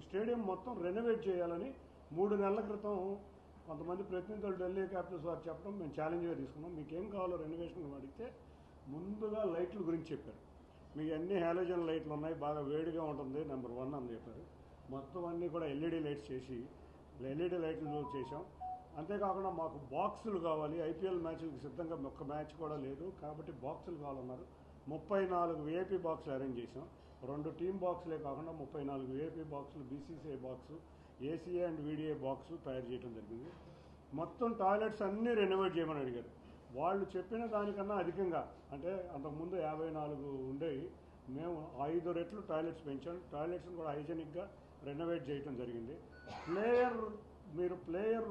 Stadium మొత్తం renovate చేయాలని 3 నెలల క్రితం కొంతమంది ప్రతినిధులు ఢిల్లీ క్యాపిటల్స్ వారు చెప్పడం మేము ఛాలెంజ్గా తీసుకున్నాం. మీకు ఏం కావాలో రెనోవేషన్ అడిగితే ముందుగా లైట్ల గురించి చెప్పారు. మీకు అన్ని హాలోజన్ లైట్లు ఉన్నాయి, బాగా వేడిగా ఉంటుంది, నెంబర్ 1 అని చెప్పారు. మొత్తం అన్నీ కూడా ఎల్ఈడి లైట్స్ చేసి ఎల్ఈడి లైట్లు చేసాం. అంతేకాకుండా మాకు బాక్సులు కావాలి, ఐపీఎల్ మ్యాచ్లకు సిద్ధంగా ఒక్క మ్యాచ్ కూడా లేదు కాబట్టి బాక్సులు కావాలన్నారు. 34 విఐపీ బాక్సులు అరేంజ్ చేసాం. 2 టీమ్ బాక్సులే కాకుండా 34 విఐపీ బాక్సులు, BCCI box, ACA and VDA box తయారు చేయడం జరిగింది. మొత్తం టాయిలెట్స్ అన్నీ రెనోవేట్ చేయమని అడిగారు. వాళ్ళు చెప్పిన దానికన్నా అధికంగా, అంటే అంతకుముందు 54 ఉండేవి, మేము 5 రెట్లు టాయిలెట్స్ పెంచాం. టాయిలెట్స్ని కూడా హైజెనిక్గా రెనోవేట్ చేయడం జరిగింది. Player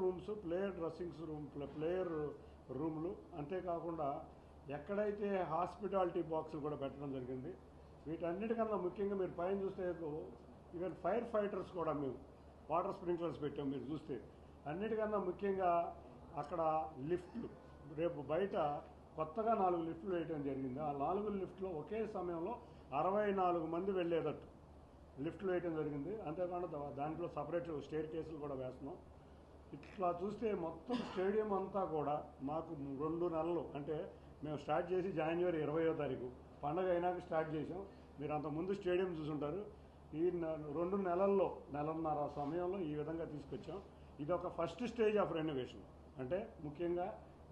rooms, player dressings room, player రూములు, అంతేకాకుండా ఎక్కడైతే హాస్పిటాలిటీ బాక్సులు కూడా పెట్టడం జరిగింది. వీటన్నిటికన్నా ముఖ్యంగా మీరు పైన చూస్తే ఈవెన్ ఫైర్ ఫైటర్స్ కూడా మేము వాటర్ స్ప్రింక్లర్స్ పెట్టాం. మీరు చూస్తే అన్నిటికన్నా ముఖ్యంగా అక్కడ లిఫ్ట్లు, రేపు బయట కొత్తగా 4 లిఫ్ట్లు వేయడం జరిగింది. ఆ 4 లిఫ్ట్లో ఒకే సమయంలో 64 మంది వెళ్ళేటట్టు లిఫ్ట్లు వేయడం జరిగింది. అంతేకాకుండా దాంట్లో సపరేట్ స్టేర్ కేసులు కూడా వేస్తున్నాం. ఇట్లా చూస్తే మొత్తం స్టేడియం అంతా కూడా మాకు 2 నెలలు, అంటే మేము స్టార్ట్ చేసి జనవరి 20వ తారీఖు పండగ అయినాక స్టార్ట్ చేసాం. మీరు అంతకుముందు స్టేడియం చూసుంటారు. ఈ 2 నెలల్లో, నెలన్నర సమయంలో ఈ విధంగా తీసుకొచ్చాం. ఇది ఒక ఫస్ట్ స్టేజ్ ఆఫ్ రెనోవేషన్. అంటే ముఖ్యంగా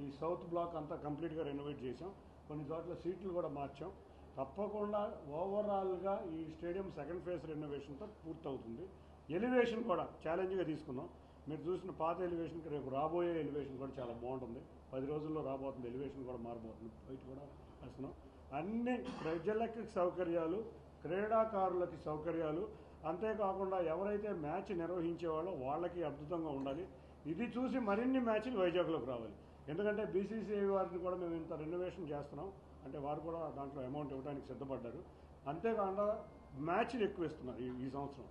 ఈ సౌత్ బ్లాక్ అంతా కంప్లీట్గా రెనోవేట్ చేసాం. కొన్ని చోట్ల సీట్లు కూడా మార్చాం. తప్పకుండా ఓవరాల్గా ఈ స్టేడియం సెకండ్ ఫేజ్ రెనోవేషన్తో పూర్తవుతుంది. ఎలివేషన్ కూడా ఛాలెంజ్గా తీసుకున్నాం. మీరు చూసిన పాత ఎలివేషన్కి రేపు రాబోయే ఎలివేషన్ కూడా చాలా బాగుంటుంది. 10 రోజుల్లో రాబోతుంది. ఎలివేషన్ కూడా మారబోతుంది. బయట కూడా వేస్తున్నాం. అన్ని ప్రజలకి సౌకర్యాలు, క్రీడాకారులకి సౌకర్యాలు, అంతేకాకుండా ఎవరైతే మ్యాచ్ నిర్వహించేవాళ్ళో వాళ్ళకి అద్భుతంగా ఉండాలి. ఇది చూసి మరిన్ని మ్యాచ్లు వైజాగ్లోకి రావాలి. ఎందుకంటే బీసీసీఐ వారిని కూడా మేము ఇంత రెనోవేషన్ చేస్తున్నాం అంటే వారు కూడా దాంట్లో అమౌంట్ ఇవ్వడానికి సిద్ధపడ్డారు. అంతేకాకుండా మ్యాచ్లు ఎక్కువ ఇస్తున్నారు ఈ సంవత్సరం.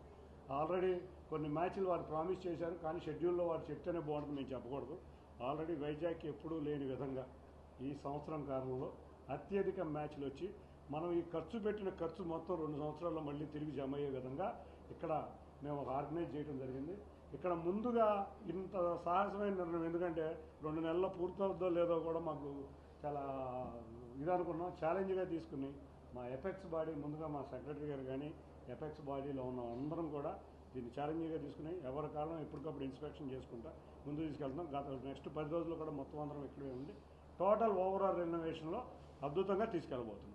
ఆల్రెడీ కొన్ని మ్యాచ్లు వారు ప్రామిస్ చేశారు, కానీ షెడ్యూల్లో వారు చెప్తేనే బాగుంటుంది, మేము చెప్పకూడదు. ఆల్రెడీ వైజాగ్కి ఎప్పుడూ లేని విధంగా ఈ సంవత్సరం కాలంలో అత్యధిక మ్యాచ్లు వచ్చి మనం ఈ ఖర్చు పెట్టిన ఖర్చు మొత్తం 2 సంవత్సరాల్లో మళ్ళీ తిరిగి జమ అయ్యే విధంగా ఇక్కడ మేము ఆర్గనైజ్ చేయడం జరిగింది. ఇక్కడ ముందుగా ఇంత సాహసమైన నిర్ణయం, ఎందుకంటే 2 నెలల్లో పూర్తవుద్దో లేదో కూడా మాకు చాలా ఇదనుకున్నాం, ఛాలెంజ్గా తీసుకుని మా ఎపెక్స్ బాడీ ముందుగా మా సెక్రటరీ గారు కానీ ఎపెక్స్ బాడీలో ఉన్న అందరం కూడా దీన్ని ఛాలెంజ్గా తీసుకుని ఎవరి కాలం ఎప్పటికప్పుడు ఇన్స్పెక్షన్ చేసుకుంటా ముందు తీసుకెళ్తాం. నెక్స్ట్ 10 రోజుల్లో కూడా మొత్తం అందరం ఇక్కడే ఉండి టోటల్ ఓవరాల్ రెనోవేషన్లో అద్భుతంగా తీసుకెళ్ళబోతున్నాం.